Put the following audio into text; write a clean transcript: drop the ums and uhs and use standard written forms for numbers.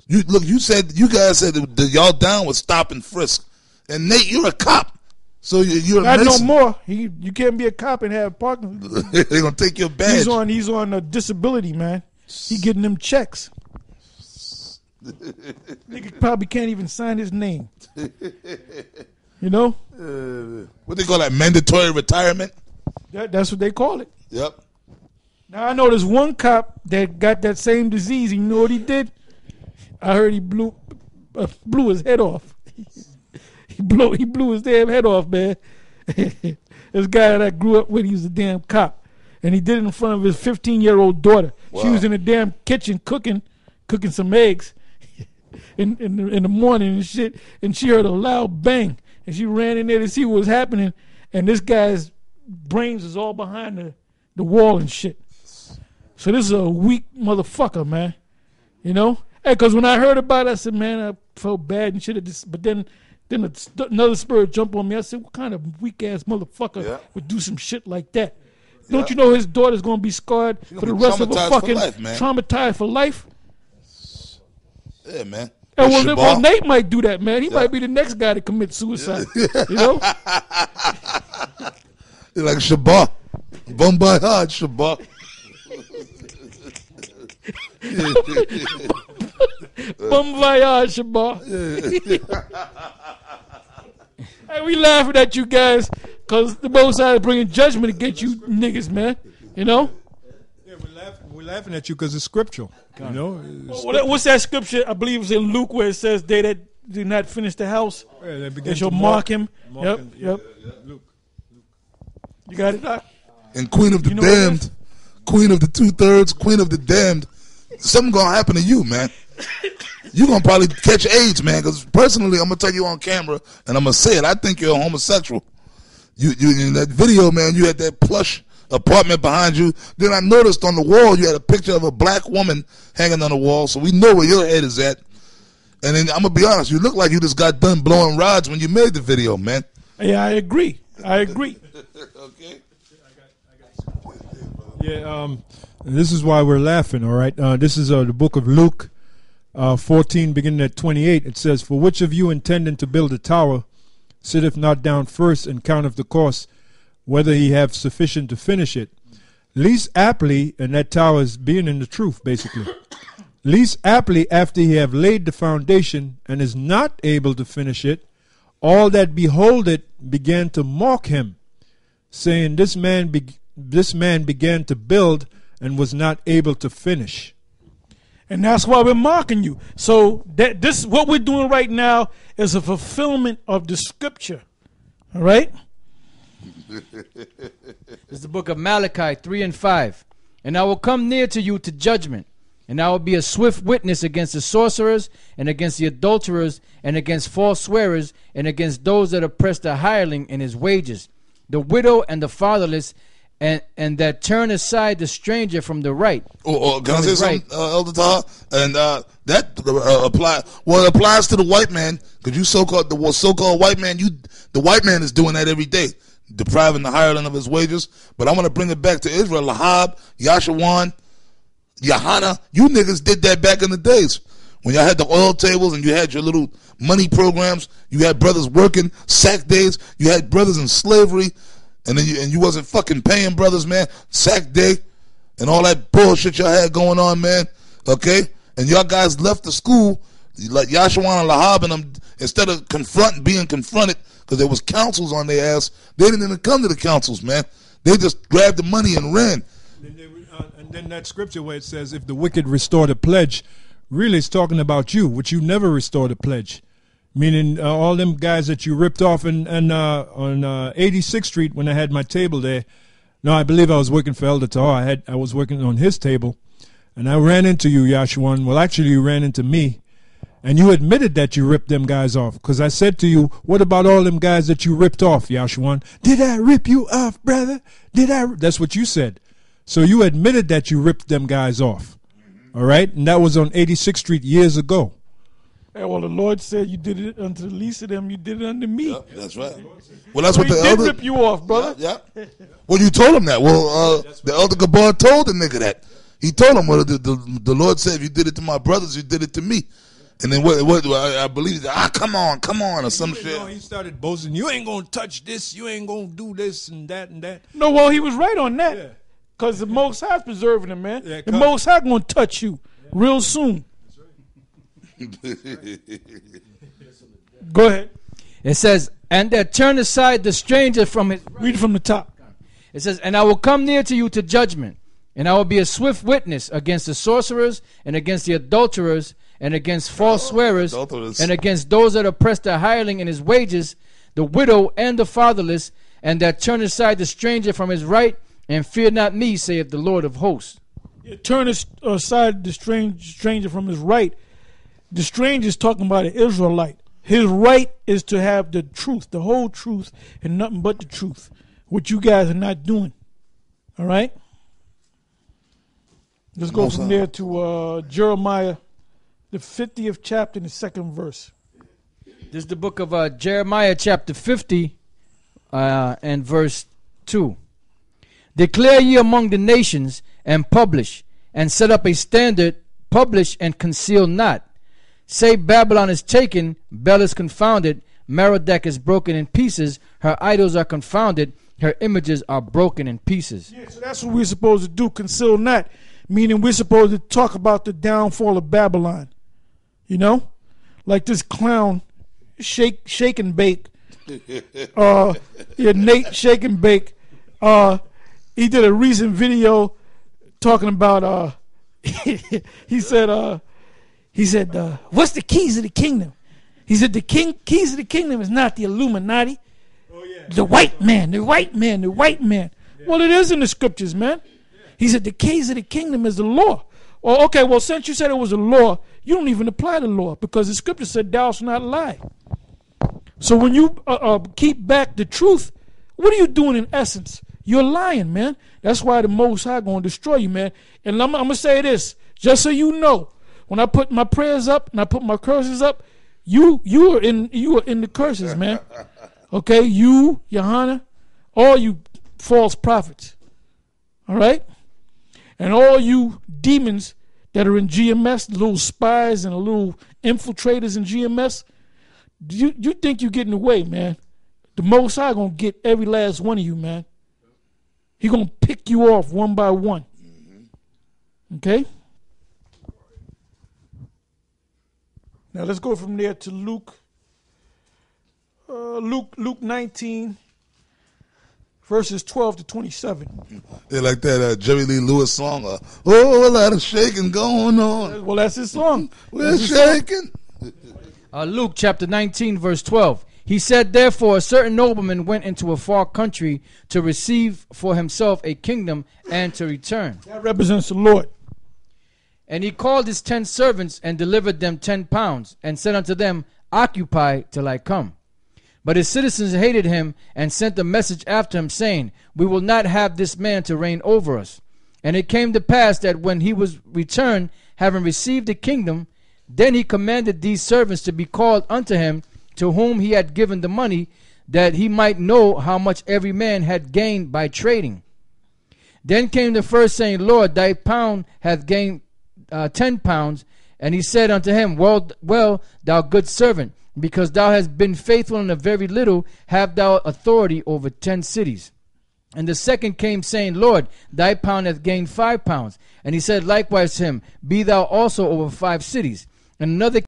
You guys said that y'all down with stop and frisk, and Nate, you're a cop, so you're not no more. You can't be a cop and have parking. They're gonna take your badge. He's on a disability, man. He getting them checks. Nigga probably can't even sign his name. You know? What they call that? Mandatory retirement? That's what they call it. Yep. Now I know there's one cop that got that same disease. You know what he did? I heard he blew his head off. he blew his damn head off, man. This guy that I grew up with, he was a damn cop, and he did it in front of his 15-year-old daughter. Wow. She was in the damn kitchen cooking some eggs in the morning and shit, and she heard a loud bang, and she ran in there to see what was happening, and this guy's brains is all behind the wall and shit. So this is a weak motherfucker, man. You know? Hey, because when I heard about it, I said, man, I felt bad and shit. But then another spirit jumped on me. I said, what kind of weak-ass motherfucker would do some shit like that? Yeah. Don't you know his daughter's going to be scarred for the rest of her fucking life, traumatized for life? Yeah, man. And well, Nate might do that, man. He might be the next guy to commit suicide. You know? You're like Shabbat. Bon voyage, Shabbat. Bon voyage, Shabbat. Hey, we laughing at you guys because the Most High is bringing judgment against you niggas, man. You know? Yeah, we're laughing at you because it's scriptural. You know? What's that scripture? I believe it's in Luke where it says, they that do not finish the house, they shall mark him. Yep. Luke. You got it, Doc? And Queen of the Damned, Queen of the 2/3, Queen of the Damned. Something gonna happen to you, man. You're gonna probably catch AIDS, man. Because personally, I'm gonna tell you on camera, and I'm gonna say it. I think you're a homosexual. You in that video, man. You had that plush apartment behind you. Then I noticed on the wall you had a picture of a black woman hanging on the wall. So we know where your head is at. And then I'm gonna be honest, you look like you just got done blowing rods when you made the video, man. Yeah, I agree. Okay. Yeah, this is why we're laughing, all right? This is the book of Luke 14, beginning at 28. It says, for which of you intending to build a tower sitteth not down first and counteth the cost, whether he have sufficient to finish it? Least aptly, and that tower is being in the truth, basically. Least aptly, after he have laid the foundation and is not able to finish it, all that behold it began to mock him, saying, this man began to build and was not able to finish. And that's why we're mocking you. So this what we're doing right now is a fulfillment of the scripture. All right? It's the book of Malachi 3 and 5. And I will come near to you to judgment, and I will be a swift witness against the sorcerers, and against the adulterers, and against false swearers, and against those that oppress the hireling in his wages, the widow and the fatherless, and that turn aside the stranger from the right. Can I say something, Elder Taha? And that applies to the white man, because you so-called white man, the white man is doing that every day, depriving the hireling of his wages. But I want to bring it back to Israel. Lahab, Yashawan, Yahana, you niggas did that back in the days. When y'all had the oil tables and you had your little money programs, you had brothers working sack days, you had brothers in slavery, and then you wasn't fucking paying brothers, man. Sack day and all that bullshit y'all had going on, man. Okay? And y'all guys left the school, like Yashawan and Lahab and them, instead of being confronted, because there was councils on their ass, they didn't even come to the councils, man. They just grabbed the money and ran. And then that scripture where it says, if the wicked restore the pledge, really it's talking about you, which you never restored a pledge. Meaning all them guys that you ripped off on 86th Street when I had my table there. No, I believe I was working for Elder Taha. I was working on his table, and I ran into you, Yashawan. Well, actually, you ran into me, and you admitted that you ripped them guys off. Because I said to you, what about all them guys that you ripped off, Yashawan? Did I rip you off, brother? That's what you said. So you admitted that you ripped them guys off. All right? And that was on 86th Street years ago. Hey, well, the Lord said you did it unto the least of them, you did it unto me. Yep, that's right. Well, that's what the elder elder did rip you off, brother. Yeah. Well, you told him that. Well, the elder Gabar told the nigga that. He told him, well, the Lord said, if you did it to my brothers, you did it to me. And then what I believe, come on, or some shit. He started boasting, you ain't going to touch this, you ain't going to do this and that and that. No, well, he was right on that. Yeah. Because the Most High's preserving him, man. Yeah, the Most High going to touch you real soon. Go ahead. It says, and that turn aside the stranger from his... Read it from the top. It says, and I will come near to you to judgment, and I will be a swift witness against the sorcerers, and against the adulterers, and against false swearers, and against those that oppress the hireling in his wages, the widow and the fatherless, and that turn aside the stranger from his right, and fear not me, saith the Lord of hosts. Turn aside the stranger from his right. The stranger is talking about an Israelite. His right is to have the truth, the whole truth, and nothing but the truth, which you guys are not doing. All right? Let's go from there to Jeremiah, the 50th chapter, and the 2nd verse. This is the book of Jeremiah, chapter 50, and verse 2. Declare ye among the nations, and publish, and set up a standard, publish and conceal not. Say Babylon is taken, Bel is confounded, Merodach is broken in pieces, her idols are confounded, her images are broken in pieces. Yeah, so that's what we're supposed to do, conceal not, meaning we're supposed to talk about the downfall of Babylon. You know? Like this clown, shake and bake. Nate Shake and Bake. He did a recent video talking about, he said, what's the keys of the kingdom? He said, keys of the kingdom is not the Illuminati. Oh, yeah. The white man. Yeah. Well, it is in the scriptures, man. He said, the keys of the kingdom is the law. Well, okay, well, since you said it was a law, you don't even apply the law because the scripture said, thou shalt not lie. So when you keep back the truth, what are you doing in essence? You're lying, man. That's why the Most High going to destroy you, man. And I'm going to say this, just so you know, when I put my prayers up and I put my curses up, you are in the curses, man. Okay, you, Johanna, all you false prophets. All right? And all you demons that are in GMS, the little spies and the little infiltrators in GMS, you think you're getting away, man. The Most High going to get every last one of you, man. He going to pick you off one by one. Okay? Now let's go from there to Luke. Luke 19, verses 12 to 27. They like that Jerry Lee Lewis song. Oh, a lot of shaking going on. Well, that's his song. We're shaking. Luke chapter 19, verse 12. He said, therefore, a certain nobleman went into a far country to receive for himself a kingdom and to return. That represents the Lord. And he called his 10 servants and delivered them 10 pounds and said unto them, occupy till I come. But his citizens hated him and sent a message after him, saying, we will not have this man to reign over us. And it came to pass that when he was returned, having received the kingdom, then he commanded these servants to be called unto him, to whom he had given the money, that he might know how much every man had gained by trading. Then came the first, saying, Lord, thy pound hath gained 10 pounds. And he said unto him, well, thou good servant, because thou hast been faithful in a very little, have thou authority over 10 cities. And the second came, saying, Lord, thy pound hath gained 5 pounds. And he said likewise to him, be thou also over 5 cities. And another